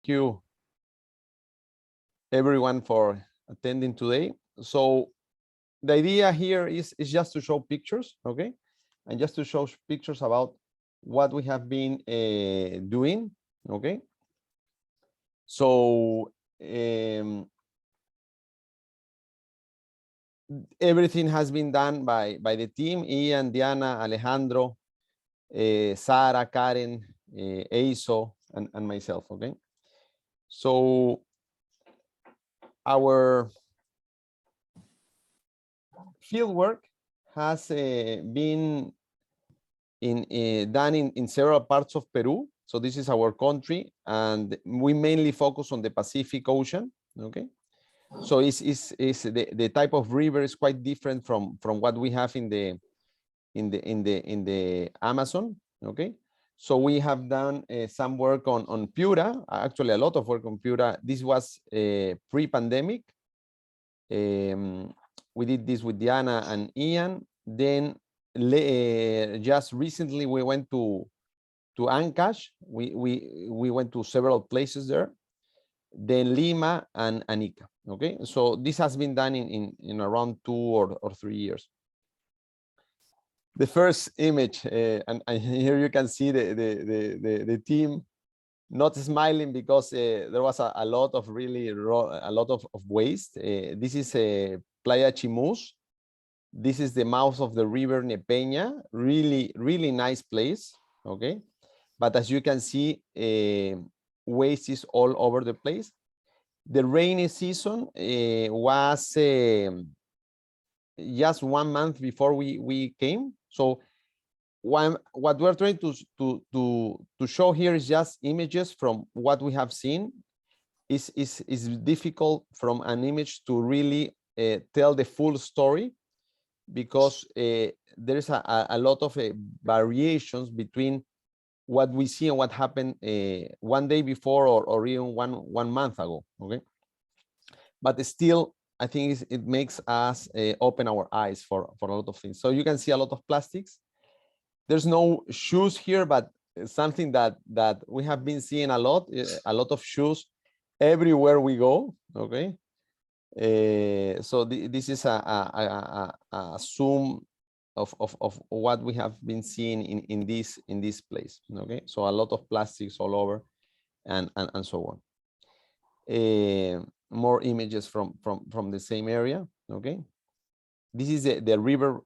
you everyone for attending today. So the idea here is just to show pictures, okay? And just to show pictures about what we have been doing, okay? So everything has been done by the team, Ian, Diana, Alejandro, Sara, Karen, Eiso, and myself, okay? So our field work has been done in several parts of Peru. So this is our country, and we mainly focus on the Pacific Ocean, okay? So it's the type of river is quite different from what we have in the Amazon, okay? So we have done some work on Piura, actually a lot of work on Piura. This was pre-pandemic. We did this with Diana and Ian. Then just recently we went to Ancash. We went to several places there. Then Lima and Ica. Okay, so this has been done in around 2 or 3 years. The first image, and here you can see the team not smiling because there was a lot of waste. This is Playa Chimus. This is the mouth of the river Nepeña. Really nice place. Okay, but as you can see, waste is all over the place. The rainy season was just 1 month before we came. So what we're trying to show here is just images from what we have seen. Is difficult from an image to really tell the full story, because there's a lot of variations between what we see and what happened 1 day before or even one month ago. Okay, but still I think it makes us open our eyes for a lot of things. So you can see a lot of plastics. There's no shoes here, but something that we have been seeing a lot of shoes everywhere we go. Okay, so this is a zoom of what we have been seeing in this place. Okay, so a lot of plastics all over, and so on. More images from the same area. Okay, this is the river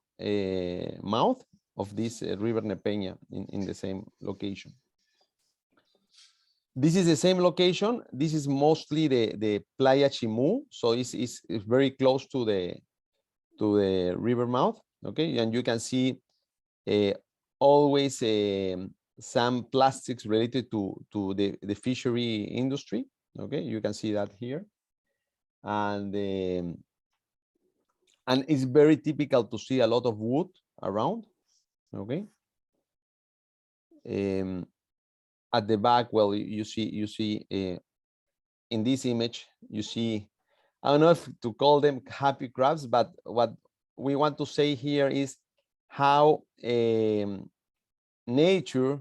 mouth of this river Nepeña in the same location. This is the same location. This is mostly the Playa Chimu, so it's very close to the river mouth. Okay, and you can see always some plastics related to the fishery industry. Okay, you can see that here, and it's very typical to see a lot of wood around. Okay, at the back, well, you see in this image, you see, I don't know if to call them happy crabs, but what we want to say here is how nature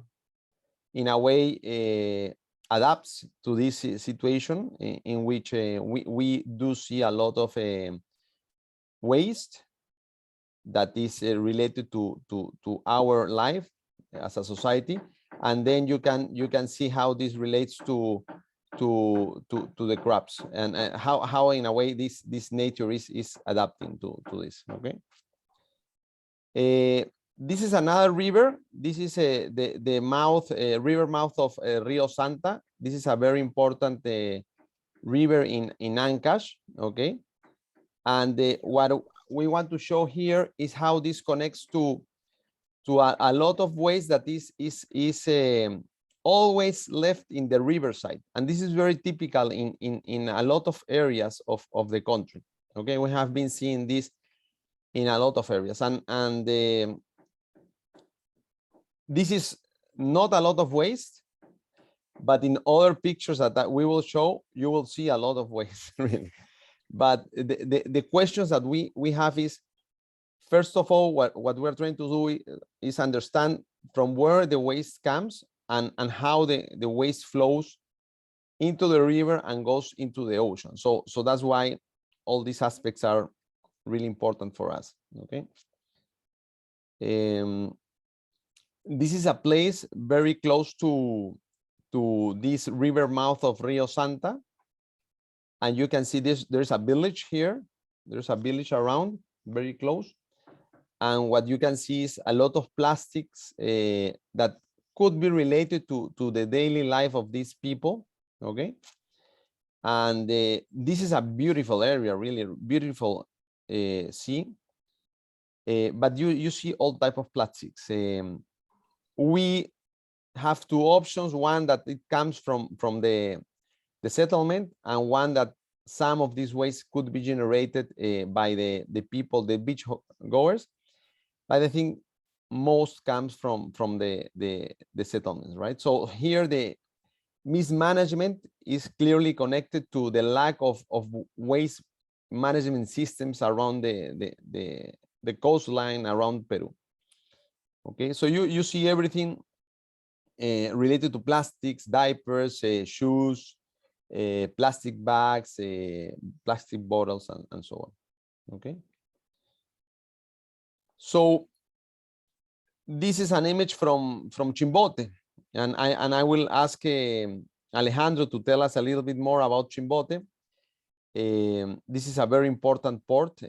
in a way adapts to this situation in which we do see a lot of waste that is related to our life as a society, and then you can see how this relates to the crops, and how in a way this nature is adapting to this. Okay, this is another river. This is the mouth, river mouth of Rio Santa. This is a very important river in Ancash. Okay, and what we want to show here is how this connects to a lot of waste that is always left in the riverside, and this is very typical in a lot of areas of the country. Okay, we have been seeing this in a lot of areas, and this is not a lot of waste, but in other pictures that we will show, you will see a lot of waste. Really. But the questions that we have is, first of all, what we're trying to do is understand from where the waste comes and how the waste flows into the river and goes into the ocean. So that's why all these aspects are really important for us. Okay. This is a place very close to this river mouth of Rio Santa. And you can see this, there's a village here. There's a village around, very close. And what you can see is a lot of plastics that could be related to the daily life of these people, okay? And this is a beautiful area, really beautiful sea. But you see all type of plastics. We have two options, one that it comes from the settlement, and one that some of these waste could be generated by the people, the beach goers. But I think most comes from the settlements, right? So here the mismanagement is clearly connected to the lack of waste management systems around the coastline around Peru. Okay, so you see everything related to plastics, diapers, shoes, plastic bags, plastic bottles, and so on. Okay. So this is an image from Chimbote, and I will ask Alejandro to tell us a little bit more about Chimbote. This is a very important port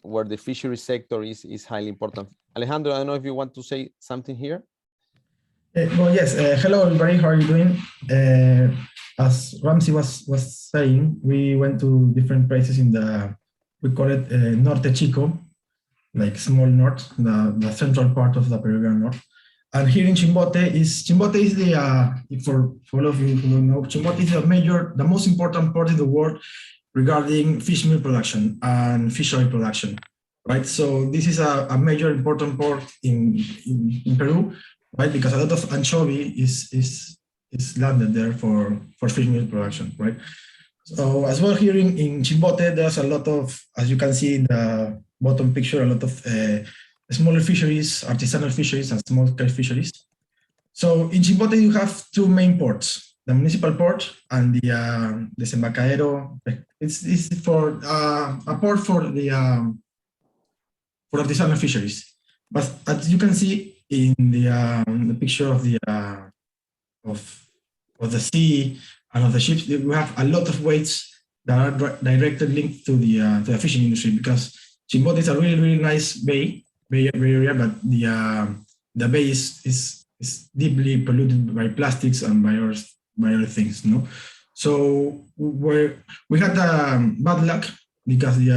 where the fishery sector is highly important. Alejandro, I don't know if you want to say something here. Well, yes. Hello, everybody. How are you doing? As Ramzy was saying, we went to different places in we call it Norte Chico, like small north, the central part of the Peruvian north. And here in Chimbote is the, for all of you who don't know, Chimbote is the most important port in the world regarding fish meal production and fish oil production, right? So this is a major important port in Peru, right? Because a lot of anchovy is landed there for fish meal production, right? So as well here in Chimbote, there's a lot of, as you can see in the bottom picture, a lot of smaller fisheries, artisanal fisheries, and small-scale fisheries. So in Chimbote, you have two main ports: the municipal port and the desembarcadero. It's for a port for artisanal fisheries. But as you can see in the picture of the sea and of the ships, we have a lot of weights that are directly linked to the fishing industry, because Chimbote is a really nice bay area, but the bay is deeply polluted by plastics and by other things, no? So we had bad luck because the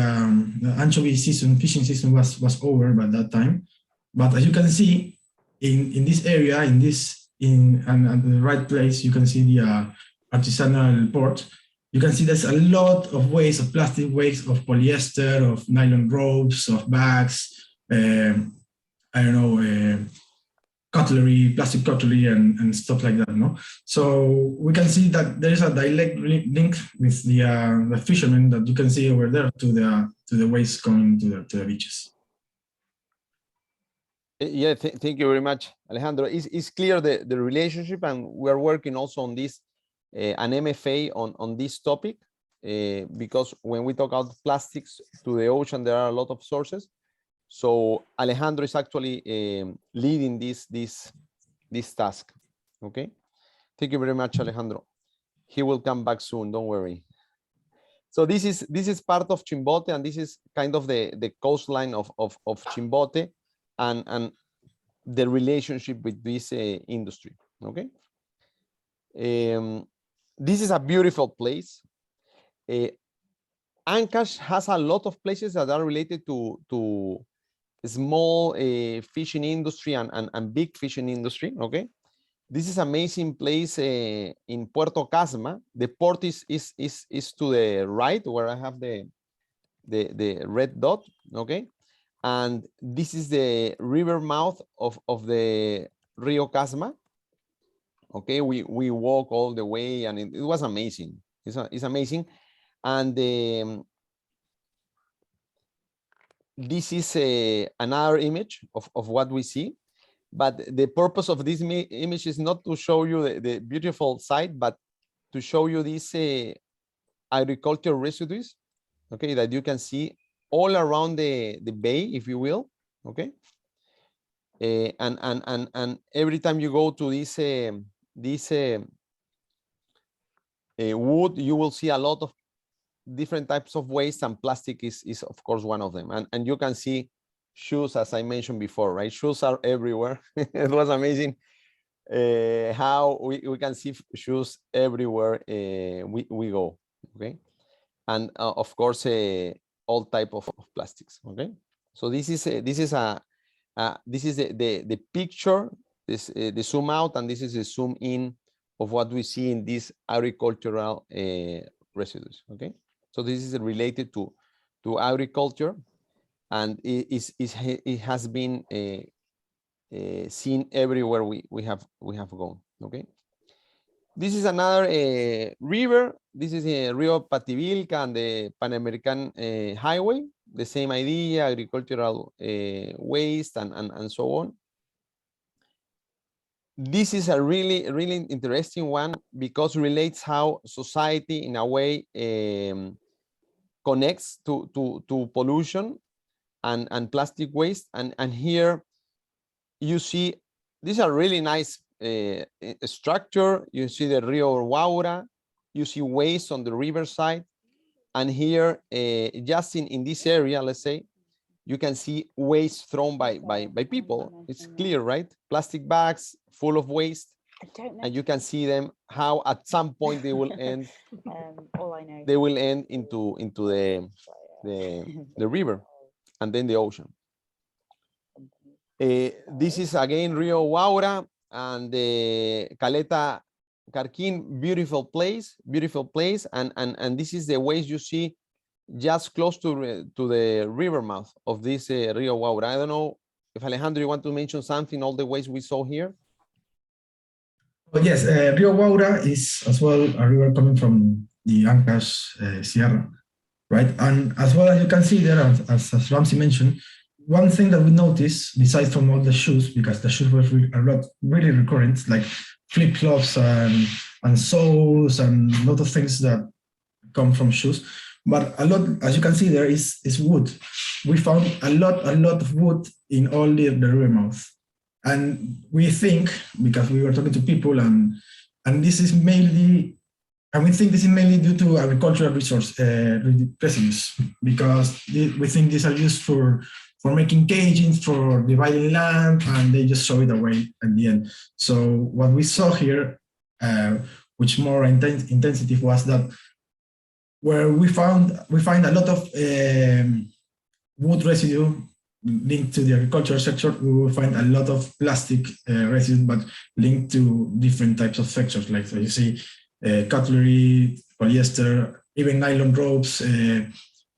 anchovy season, fishing season was over by that time. But as you can see in this area, and at the right place, you can see the artisanal port. You can see there's a lot of waste, of plastic waste, of polyester, of nylon ropes, of bags, I don't know, cutlery, plastic cutlery, and stuff like that. No, so we can see that there is a direct link with the fishermen that you can see over there to the waste going to the beaches. Yeah, thank you very much, Alejandro. It's clear the relationship, and we're working also on this, an MFA on this topic, because when we talk about plastics to the ocean, there are a lot of sources. So Alejandro is actually leading this task. Okay, thank you very much, Alejandro. He will come back soon, don't worry. So this is part of Chimbote, and this is kind of the coastline of Chimbote, and the relationship with this industry. Okay. This is a beautiful place. Ancash has a lot of places that are related to small fishing industry and big fishing industry. Okay, this is amazing place in Puerto Casma. The port is to the right, where I have the red dot. Okay, and this is the river mouth of the Rio Casma. Okay, we walk all the way, and it was amazing. It's amazing. And this is another image of what we see, but the purpose of this image is not to show you the beautiful site, but show you these agricultural residues, okay, that you can see all around the bay, if you will, okay. And every time you go to this wood, you will see a lot of different types of waste, and plastic is of course one of them. And you can see shoes, as I mentioned before, right? Shoes are everywhere. It was amazing how we can see shoes everywhere we go, okay. And of course all type of plastics, okay. So this is the picture, this the zoom out, and this is the zoom in of what we see in these agricultural residues, okay. So this is related to agriculture, and it has been seen everywhere we have gone, okay. This is another river. This is Rio Pativilca and the Pan American Highway. The same idea, agricultural waste and so on. This is a really interesting one because it relates how society in a way connects to pollution and plastic waste. And here you see these are really nice structure. You see the Rio Waura, you see waste on the riverside, and here just in this area, let's say, you can see waste thrown by people. It's clear, right? Plastic bags full of waste, and you can see them how at some point they will end. All I know. They will end into the river and then the ocean. This is again Rio Waura and the Caleta Carquín, beautiful place, and this is the waste you see just close to the river mouth of this Rio Waura. I don't know if Alejandro, you want to mention something, all the waste we saw here? Well, yes, Rio Waura is as well a river coming from the Ancash Sierra, right? And as well as you can see there, as Ramzy mentioned, one thing that we noticed, besides from all the shoes, because the shoes were really recurrent, like flip-flops and soles and a lot of things that come from shoes. But a lot, as you can see there, is wood. We found a lot of wood in all the river mouth. And we think, because we were talking to people, and this is mainly, and we think this is mainly due to agricultural resource residues, because we think these are used for making cagings, for dividing land, and they just throw it away at the end. So what we saw here, which more intensity, was that where we find a lot of wood residue linked to the agricultural sector, we will find a lot of plastic residue, but linked to different types of sectors. Like, so you see cutlery, polyester, even nylon ropes,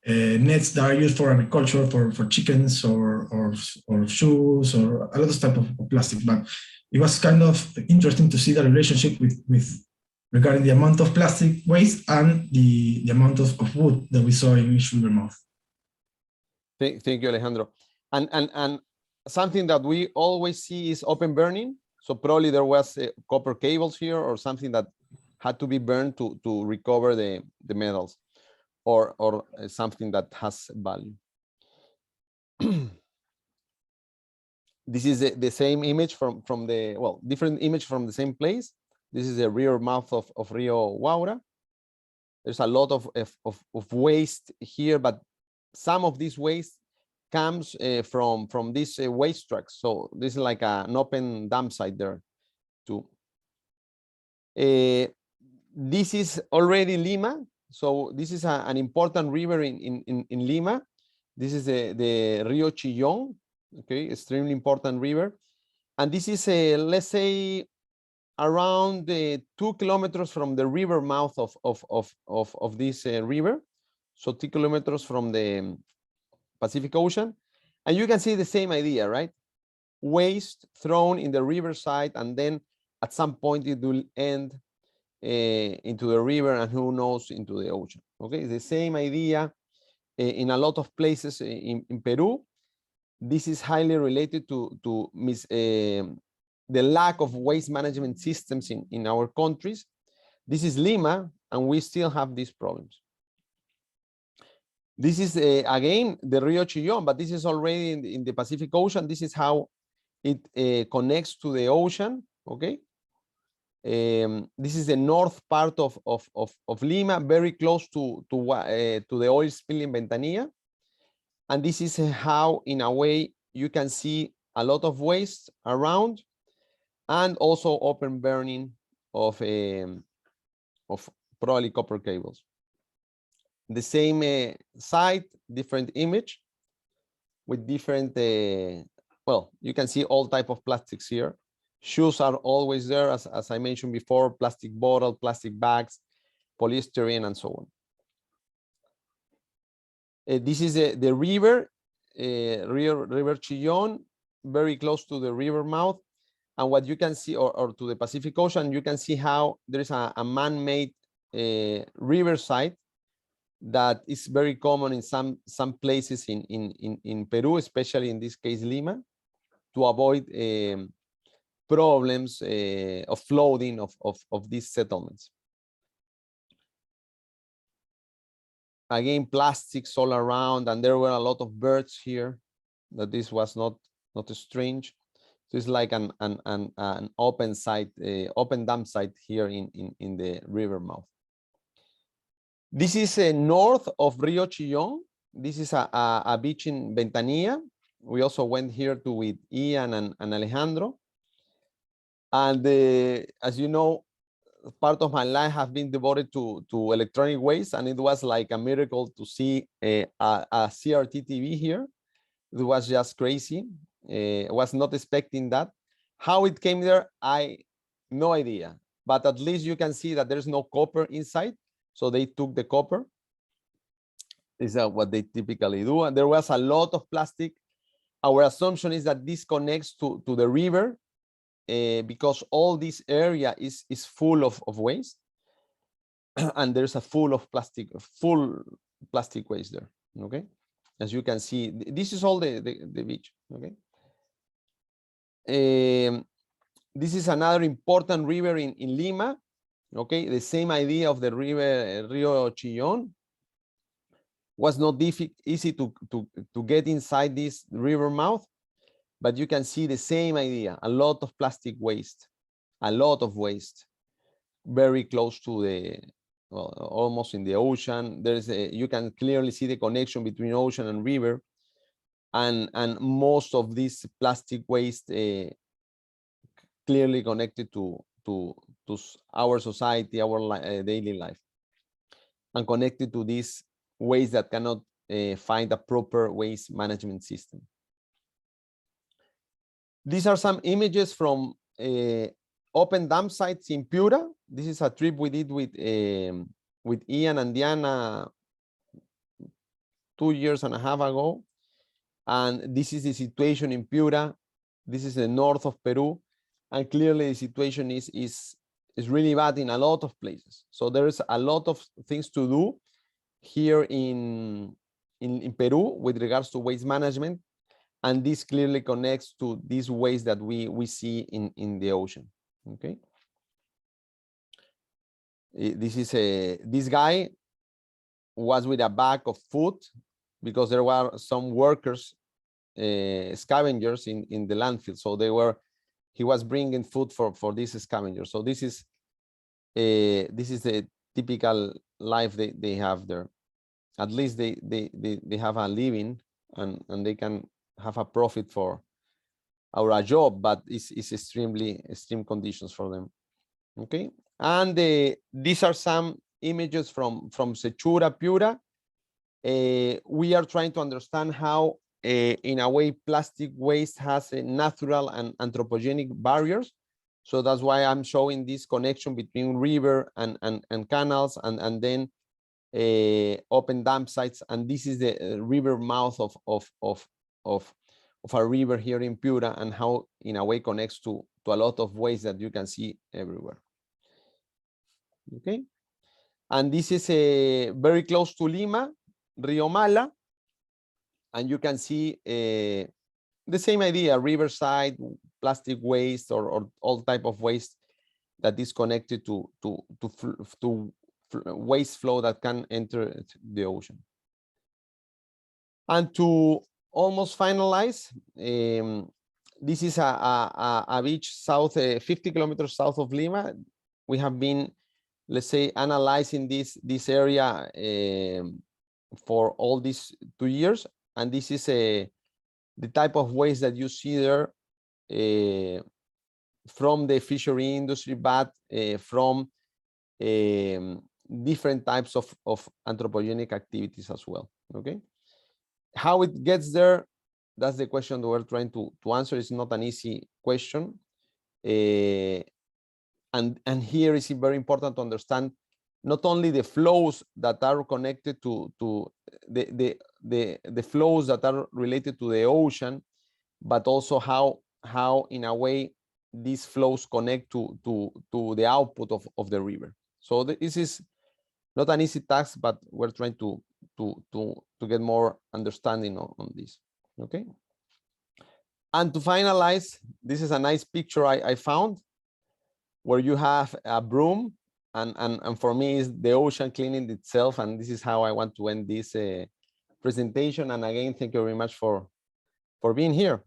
nets that are used for agriculture, for chickens or shoes, or a lot of type of plastic. But it was kind of interesting to see the relationship with regarding the amount of plastic waste and the amount of wood that we saw in each river mouth. Thank you, Alejandro. And something that we always see is open burning. So probably there was copper cables here or something that had to be burned to recover the metals, or something that has value. This is the same image from the, well, different image from the same place. This is the rear mouth of Rio Waura. There's a lot of waste here, but some of this waste comes from these waste trucks. So this is like an open dump site there too. This is already Lima. So this is an important river in Lima. This is the Rio Chillón, okay, extremely important river. And this is let's say around 2 kilometers from the river mouth of this river. So 2 kilometers from the Pacific Ocean. And you can see the same idea, right? Waste thrown in the riverside, and then at some point it will end into the river, and who knows, into the ocean. Okay, it's the same idea in a lot of places in Peru. This is highly related to the lack of waste management systems in our countries. This is Lima, and we still have these problems. This is again the Rio Chillón, but this is already in the Pacific Ocean. This is how it connects to the ocean. Okay. This is the north part of Lima, very close to the oil spill in Ventanilla. And this is how, in a way, you can see a lot of waste around, and also open burning of probably copper cables. The same site, different image with different, well, you can see all type of plastics here. Shoes are always there, as I mentioned before, plastic bottle, plastic bags, polystyrene, and so on. This is the river, River Chillón, very close to the river mouth. And what you can see, or to the Pacific Ocean, you can see how there is a man-made riverside that is very common in some places in Peru, especially in this case Lima, to avoid problems of flooding of these settlements. Again, plastics all around, and there were a lot of birds here. That this was not strange. So it's like an open site, open dam site here in the river mouth. This is north of Rio Chillón. This is a beach in Ventanilla. We also went here with Ian and Alejandro. And as you know, part of my life has been devoted to electronic waste, and it was like a miracle to see a CRT TV here. It was just crazy. I was not expecting that. How it came there, no idea. But at least you can see that there's no copper inside. So they took the copper. This is what they typically do. And there was a lot of plastic. Our assumption is that this connects to the river because all this area is full of waste. And there's a full plastic waste there. Okay. As you can see, this is all the beach. Okay. This is another important river in Lima. Okay, the same idea of the river Rio Chillón. Was not easy to get inside this river mouth, but you can see the same idea. A lot of plastic waste, a lot of waste, very close to the, well, almost in the ocean. You can clearly see the connection between ocean and river, and most of this plastic waste clearly connected to our society, our daily life, and connected to this waste that cannot find a proper waste management system. These are some images from open dam sites in Piura. This is a trip we did with Ian and Diana 2.5 years ago. And this is the situation in Piura. This is the north of Peru. And clearly the situation is really bad in a lot of places. So there is a lot of things to do here in Peru with regards to waste management. And this clearly connects to this waste that we see in the ocean. Okay. This guy was with a bag of food because there were some workers, scavengers in the landfill. So he was bringing food for these scavengers. So this is the typical life they have there. At least they have a living and they can have a profit for a job, but it's extreme conditions for them. Okay, and these are some images from Sechura, Piura. We are trying to understand how, in a way, plastic waste has a natural and anthropogenic barriers. So that's why I'm showing this connection between river and canals and then open dam sites. And this is the river mouth of a river here in Piura, and how in a way connects to a lot of waste that you can see everywhere. Okay, and this is very close to Lima, Rio Mala, and you can see the same idea: riverside, plastic waste, or all type of waste that is connected to waste flow that can enter the ocean. And to almost finalize, this is a beach south, 50 kilometers south of Lima. We have been, let's say, analyzing this area for all these 2 years, and this is the type of waste that you see there from the fishery industry, but from different types of anthropogenic activities as well. Okay, how it gets there, that's the question that we're trying to answer. It's not an easy question, and here is very important to understand not only the flows that are connected to the flows that are related to the ocean, but also how in a way these flows connect to the output of the river. So this is not an easy task, but we're trying to get more understanding on this. Okay. And to finalize, this is a nice picture I found, where you have a broom, and for me is the ocean cleaning itself, and this is how I want to end this presentation. And again, thank you very much for being here.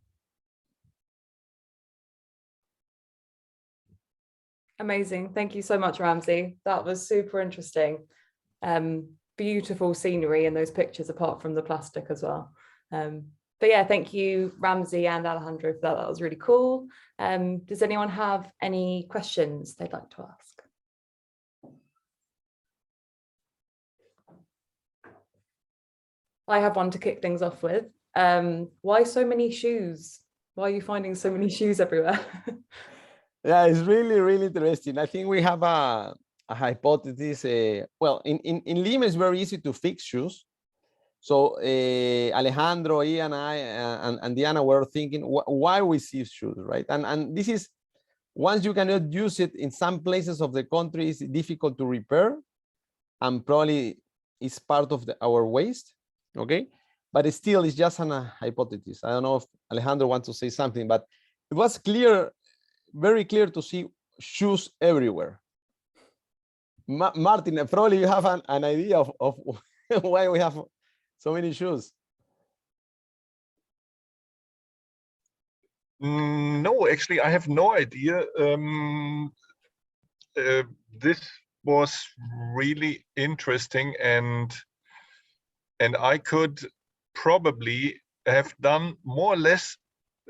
Amazing. Thank you so much, Ramzy. That was super interesting. Beautiful scenery in those pictures, apart from the plastic as well. But yeah, thank you, Ramzy and Alejandro, for that. That was really cool. Does anyone have any questions they'd like to ask? I have one to kick things off with. Why so many shoes? Why are you finding so many shoes everywhere? Yeah, it's really, really interesting. I think we have a hypothesis. Well, in Lima, it's very easy to fix shoes. So Alejandro, Ian, and Diana were thinking why we see shoes, right? And this is, once you cannot use it in some places of the country, it's difficult to repair, and probably it's part of our waste. Okay, but it's just a hypothesis. I don't know if Alejandro wants to say something, but it was clear, very clear to see shoes everywhere. Martin, probably you have an idea of why we have so many shoes. No, actually, I have no idea. This was really interesting, and I could probably have done more or less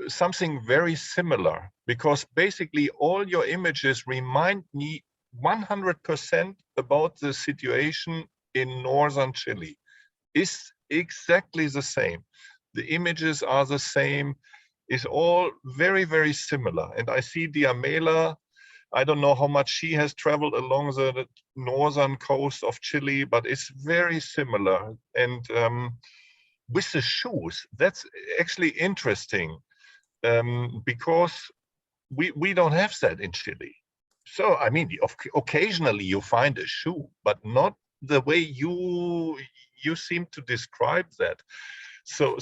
something very similar, because basically all your images remind me 100% about the situation in northern Chile. It's exactly the same. The images are the same. It's all very, very similar. And I see Diamela, I don't know how much she has traveled along the northern coast of Chile, but it's very similar. And with the shoes, that's actually interesting, because we don't have that in Chile. So, I mean, occasionally you find a shoe, but not the way you seem to describe that. So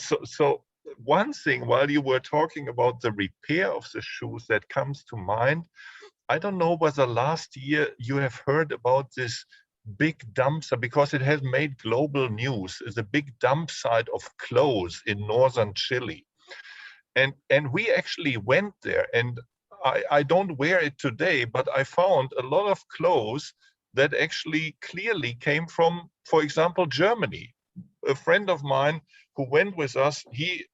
one thing, while you were talking about the repair of the shoes, that comes to mind. I don't know whether last year you have heard about this big dumpster, because it has made global news. It's a big dump site of clothes in northern Chile. And we actually went there, and I don't wear it today, but I found a lot of clothes that actually clearly came from, for example, Germany. A friend of mine who went with us, he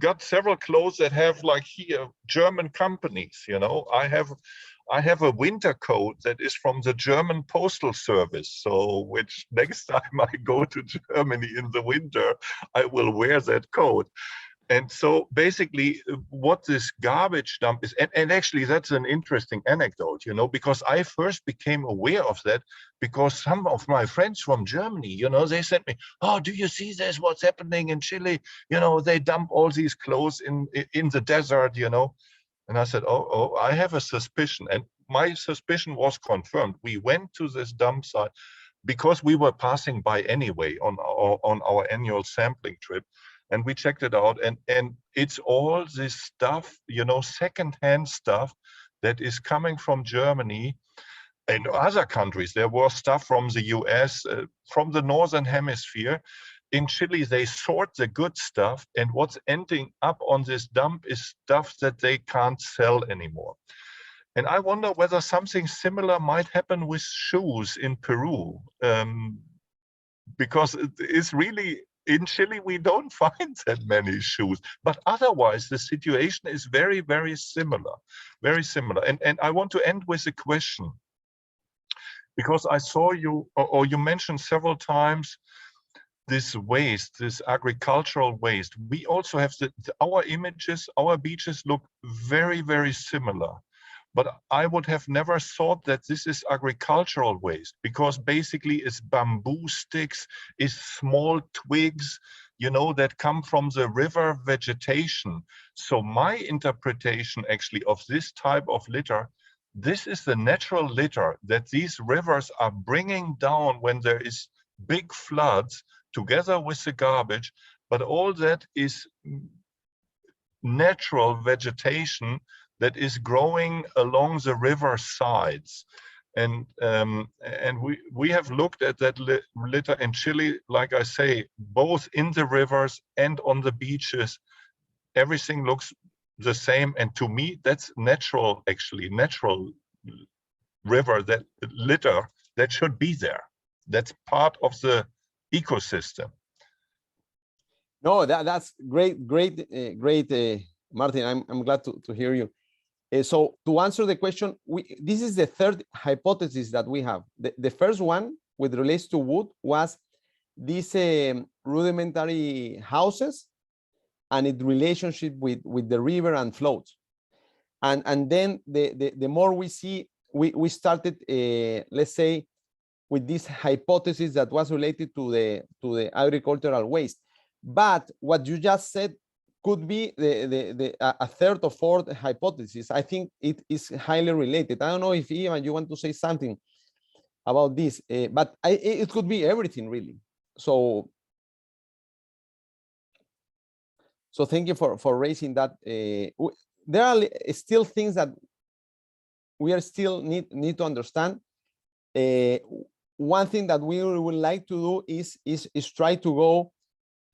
got several clothes that have, like, here, German companies. You know, I have a winter coat that is from the German Postal Service. So, which next time I go to Germany in the winter, I will wear that coat. And so basically what this garbage dump is, and actually that's an interesting anecdote, you know, because I first became aware of that because some of my friends from Germany, you know, they sent me, oh, do you see this, what's happening in Chile? You know, they dump all these clothes in the desert, you know. And I said, oh, I have a suspicion. And my suspicion was confirmed. We went to this dump site because we were passing by anyway on our annual sampling trip. And we checked it out, and it's all this stuff, you know, secondhand stuff that is coming from Germany and other countries. There was stuff from the US, from the Northern Hemisphere. In Chile, they sort the good stuff, and what's ending up on this dump is stuff that they can't sell anymore. And I wonder whether something similar might happen with shoes in Peru, because it's really, in Chile, we don't find that many shoes, but otherwise the situation is very, very similar, very similar. And I want to end with a question, because I saw you, or you mentioned several times, this waste, this agricultural waste. We also have our images, our beaches look very, very similar. But I would have never thought that this is agricultural waste, because basically it's bamboo sticks, it's small twigs, you know, that come from the river vegetation. So my interpretation actually of this type of litter, this is the natural litter that these rivers are bringing down when there is big floods together with the garbage, but all that is natural vegetation that is growing along the river sides. And we have looked at that litter in Chile, like I say, both in the rivers and on the beaches. Everything looks the same, and to me that's natural, actually natural river, that litter that should be there. That's part of the ecosystem. No, that's great, Martin. I'm glad to hear you. So to answer the question, this is the third hypothesis that we have. The first one, with relates to wood, was these rudimentary houses and its relationship with the river and floats. And then the more we see, we started, let's say, with this hypothesis that was related to the agricultural waste. But what you just said could be a third or fourth hypothesis. I think it is highly related. I don't know if Ivan, you want to say something about this, but it could be everything really. So thank you for raising that. There are still things that we are still need to understand. One thing that we would like to do is try to go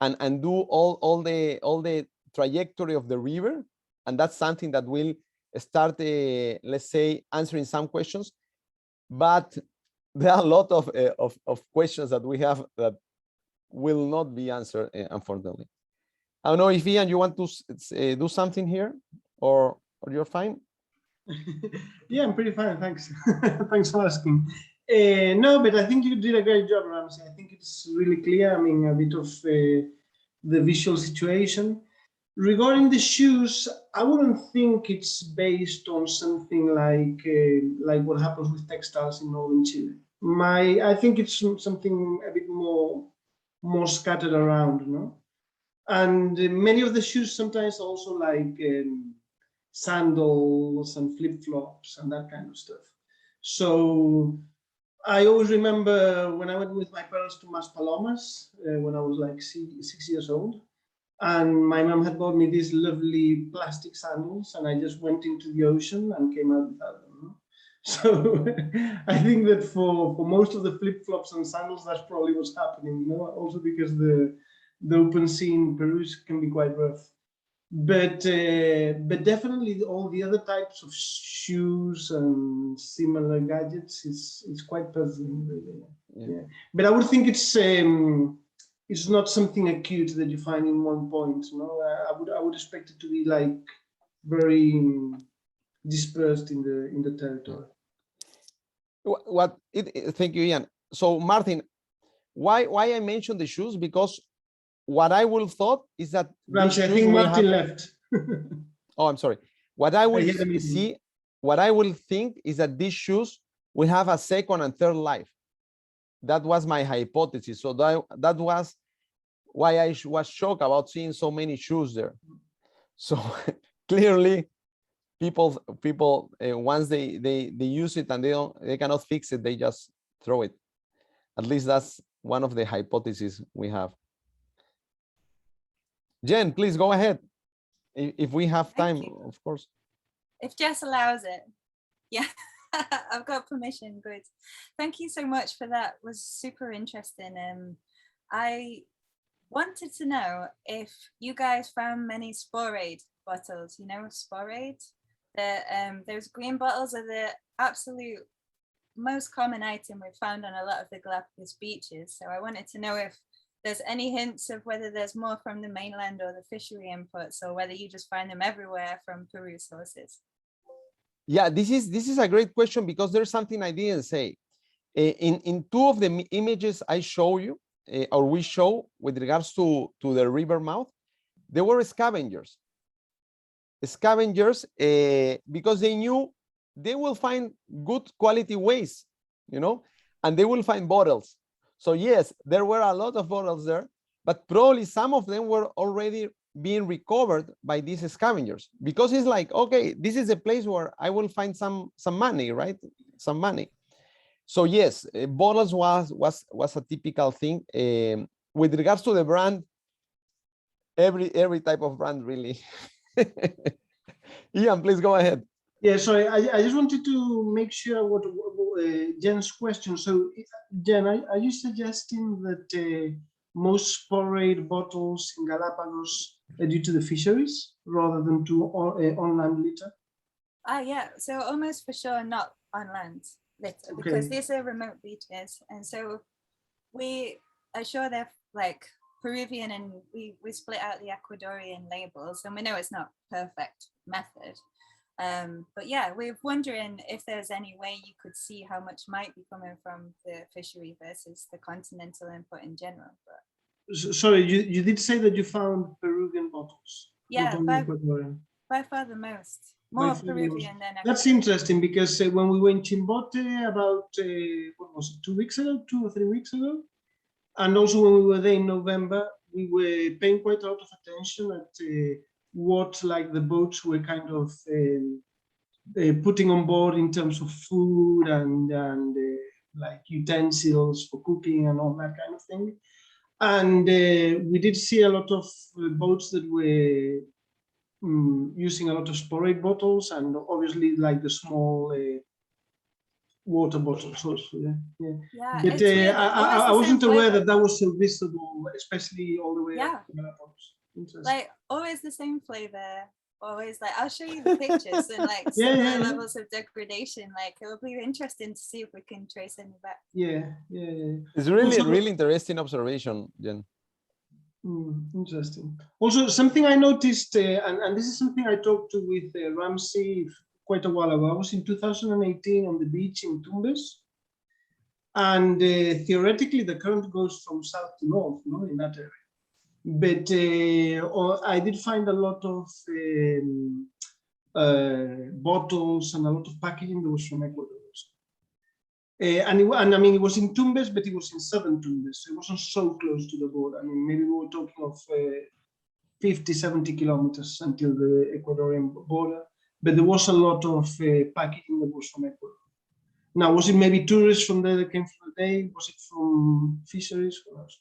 and do all the trajectory of the river, and that's something that will start, let's say, answering some questions. But there are a lot of questions that we have that will not be answered, unfortunately. I don't know if Ian, you want to do something here, or you're fine? Yeah, I'm pretty fine, thanks. Thanks for asking. No, but I think you did a great job, Ramzy. I think it's really clear. I mean, a bit of the visual situation. Regarding the shoes, I wouldn't think it's based on something like what happens with textiles in northern Chile. I think it's something a bit more scattered around, you know. And many of the shoes sometimes also like sandals and flip-flops and that kind of stuff. So I always remember when I went with my parents to Maspalomas when I was like 6 years old, and my mom had bought me these lovely plastic sandals, and I just went into the ocean and came out without them. So I think that for most of the flip-flops and sandals, that's probably what's happening, you know, also because the open sea in Peru can be quite rough. But definitely all the other types of shoes and similar gadgets, it's quite puzzling, really. Yeah. But I would think it's not something acute that you find in one point. You know, I would expect it to be like very dispersed in the territory. Thank you, Ian. So Martin, why I mentioned the shoes? Because what I would have thought is that Ramzy, I think Martin left. Oh, I'm sorry. What I will see, what I will think is that these shoes will have a second and third life. That was my hypothesis. So that was why I was shocked about seeing so many shoes there. So clearly, people once they use it and they cannot fix it, they just throw it. At least that's one of the hypotheses we have. Jen, please go ahead. If we have time, of course. If Jess allows it. Yeah, I've got permission. Good. Thank you so much for that. It was super interesting. I wanted to know if you guys found many sporade bottles. You know, sporade. Those green bottles are the absolute most common item we've found on a lot of the Galapagos beaches. So I wanted to know if there's any hints of whether there's more from the mainland or the fishery inputs, or whether you just find them everywhere from Peru sources. Yeah, this is a great question, because there's something I didn't say. In two of the images I show you, or we show with regards to the river mouth, there were scavengers. Because they knew they will find good quality waste, you know, and they will find bottles. So yes, there were a lot of bottles there, but probably some of them were already being recovered by these scavengers, because it's like, okay, this is a place where I will find some money, right? Some money. So yes, bottles was a typical thing. With regards to the brand, every type of brand, really. Ian, please go ahead. Yeah, sorry, I just wanted to make sure what Jen's question. So, Jen, are you suggesting that most sporade bottles in Galapagos are due to the fisheries rather than to on-land litter? Yeah, so almost for sure not on land litter, because these are remote beaches, and so we are sure they're like Peruvian, and we split out the Ecuadorian labels, and we know it's not perfect method. But yeah, we're wondering if there's any way you could see how much might be coming from the fishery versus the continental input in general. But sorry, you did say that you found Peruvian bottles. Yeah, by far the most. More Peruvian than Ecuadorian. That's interesting, because when we were in Chimbote about, what was it, 2 weeks ago, 2 or 3 weeks ago? And also when we were there in November, we were paying quite a lot of attention at what like the boats were kind of putting on board in terms of food and like utensils for cooking and all that kind of thing. And we did see a lot of boats that were using a lot of sporade bottles, and obviously like the small water bottles also. Yeah, but I wasn't aware that that was so visible, especially all the way up to Galapagos. Like always the same flavor, always like, I'll show you the pictures and like similar levels of degradation. Like it will be interesting to see if we can trace any back. It's really interesting observation, Jen. Interesting. Also, something I noticed, and this is something I talked to with Ramzy quite a while ago. I was in 2018 on the beach in Tumbes, and theoretically the current goes from south to north, no, in that area. But I did find a lot of bottles and a lot of packaging that was from Ecuador. And I mean, it was in Tumbes, but it was in southern Tumbes. So it wasn't so close to the border. I mean, maybe we were talking of 50, 70 kilometers until the Ecuadorian border. But there was a lot of packaging that was from Ecuador. Now, was it maybe tourists from there that came for the day? Was it from fisheries? Who knows?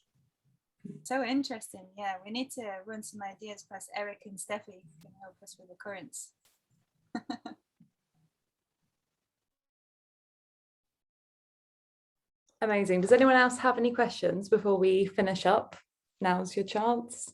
So interesting. Yeah, we need to run some ideas past Eric and Steffi, who can help us with the currents. Amazing. Does anyone else have any questions before we finish up? Now's your chance.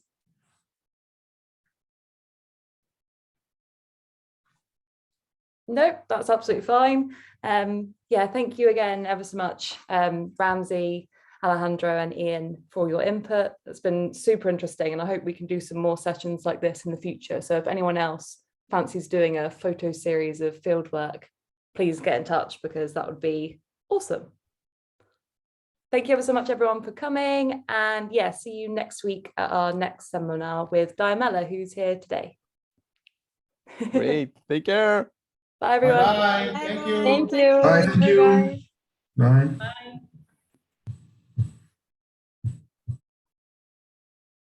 Nope, that's absolutely fine. Yeah, thank you again ever so much, Ramzy, Alejandro and Ian, for your input. It's been super interesting, and I hope we can do some more sessions like this in the future. So if anyone else fancies doing a photo series of fieldwork, please get in touch, because that would be awesome. Thank you ever so much, everyone, for coming. And yeah, see you next week at our next seminar with Diamela, who's here today. Great. Take care. Bye, everyone. Bye. Thank you. Thank you. Bye. Thank you. Bye. Bye. Bye.